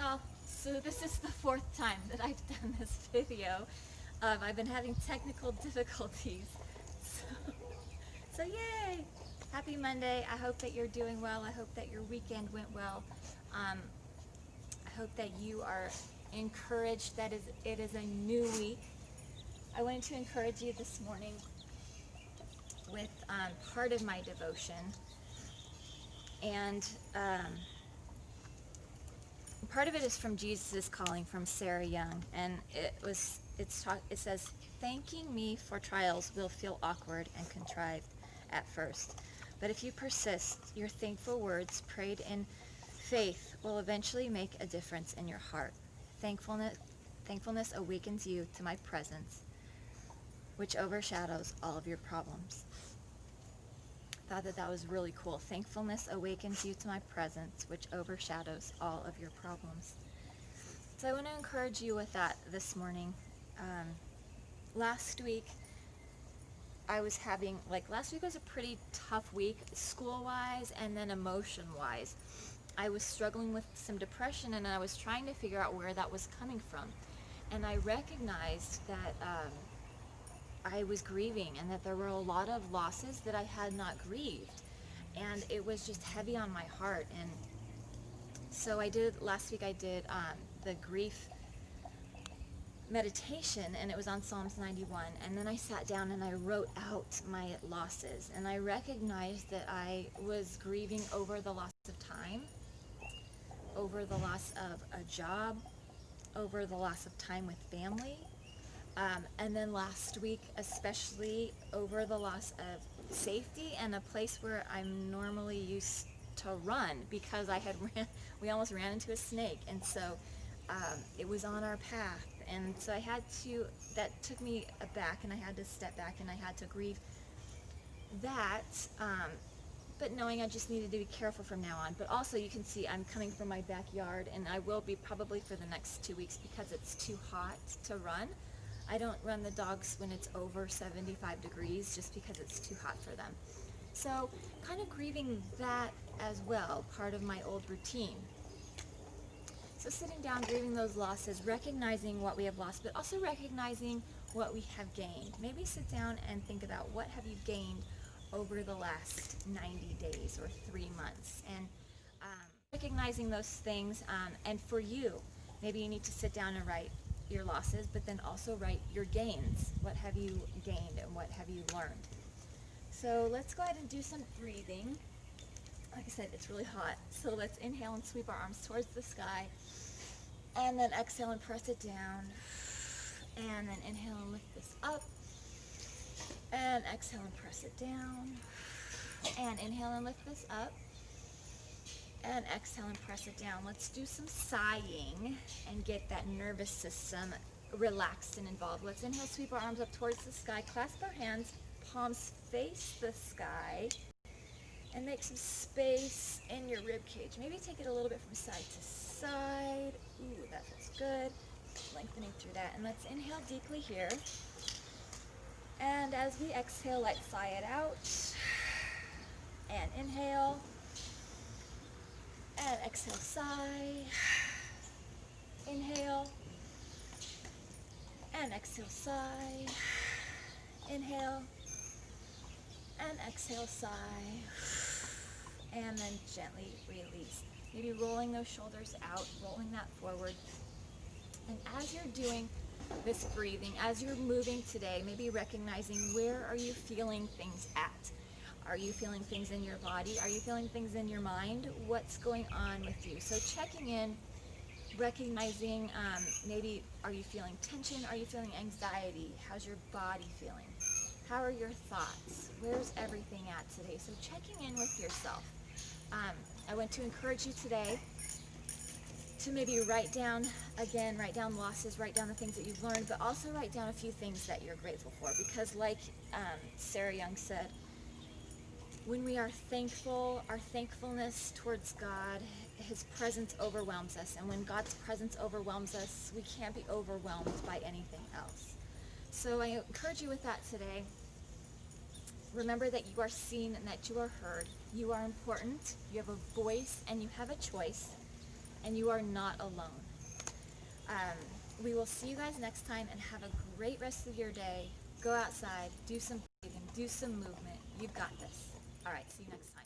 Well, so this is the fourth time that I've done this video. I've been having technical difficulties. So, so yay! Happy Monday. I hope that you're doing well. I hope that your weekend went well. I hope that you are encouraged that it is a new week. I wanted to encourage you this morning with part of my devotion. And part of it is from Jesus' Calling from Sarah Young, and it says, thanking me for trials will feel awkward and contrived at first, but if you persist, your thankful words prayed in faith will eventually make a difference in your heart. Thankfulness awakens you to my presence, which overshadows all of your problems. Thought that was really cool. Thankfulness awakens you to my presence, which overshadows all of your problems. So I want to encourage you with that this morning. Last week was a pretty tough week, school-wise and then emotion-wise. I was struggling with some depression, and I was trying to figure out where that was coming from. And I recognized that I was grieving, and that there were a lot of losses that I had not grieved, and it was just heavy on my heart. And so last week I did the grief meditation, and it was on Psalms 91, and then I sat down and I wrote out my losses, and I recognized that I was grieving over the loss of time, over the loss of a job, over the loss of time with family, and then last week, especially over the loss of safety and a place where I'm normally used to run, because we almost ran into a snake, and so it was on our path, and so that took me aback, and I had to step back, and I had to grieve that, but knowing I just needed to be careful from now on. But also, you can see I'm coming from my backyard, and I will be probably for the next 2 weeks, because it's too hot to run. I don't run the dogs when it's over 75 degrees, just because it's too hot for them. So kind of grieving that as well, part of my old routine. So sitting down, grieving those losses, recognizing what we have lost, but also recognizing what we have gained. Maybe sit down and think about, what have you gained over the last 90 days or 3 months? And recognizing those things, and for you, maybe you need to sit down and write your losses, but then also write your gains. What have you gained and what have you learned? So let's go ahead and do some breathing. Like I said, it's really hot, so let's inhale and sweep our arms towards the sky, and then exhale and press it down, and then inhale and lift this up, and exhale and press it down, and inhale and lift this up, and exhale and press it down. Let's do some sighing and get that nervous system relaxed and involved. Let's inhale, sweep our arms up towards the sky, clasp our hands, palms face the sky, and make some space in your rib cage. Maybe take it a little bit from side to side. Ooh, that feels good. Lengthening through that. And let's inhale deeply here. And as we exhale, let's sigh it out. And inhale. And exhale, sigh. Inhale. And exhale, sigh. Inhale. And exhale, sigh. And then gently release. Maybe rolling those shoulders out, rolling that forward. And as you're doing this breathing, as you're moving today, maybe recognizing, where are you feeling things at? Are you feeling things in your body? Are you feeling things in your mind? What's going on with you? So checking in, recognizing, maybe are you feeling tension? Are you feeling anxiety? How's your body feeling? How are your thoughts? Where's everything at today? So checking in with yourself. I want to encourage you today to maybe write down losses, write down the things that you've learned, but also write down a few things that you're grateful for. Because like Sarah Young said, when we are thankful, our thankfulness towards God, His presence overwhelms us. And when God's presence overwhelms us, we can't be overwhelmed by anything else. So I encourage you with that today. Remember that you are seen and that you are heard. You are important. You have a voice and you have a choice. and you are not alone. We will see you guys next time, and have a great rest of your day. Go outside, do some breathing, do some movement. You've got this. All right, see you next time.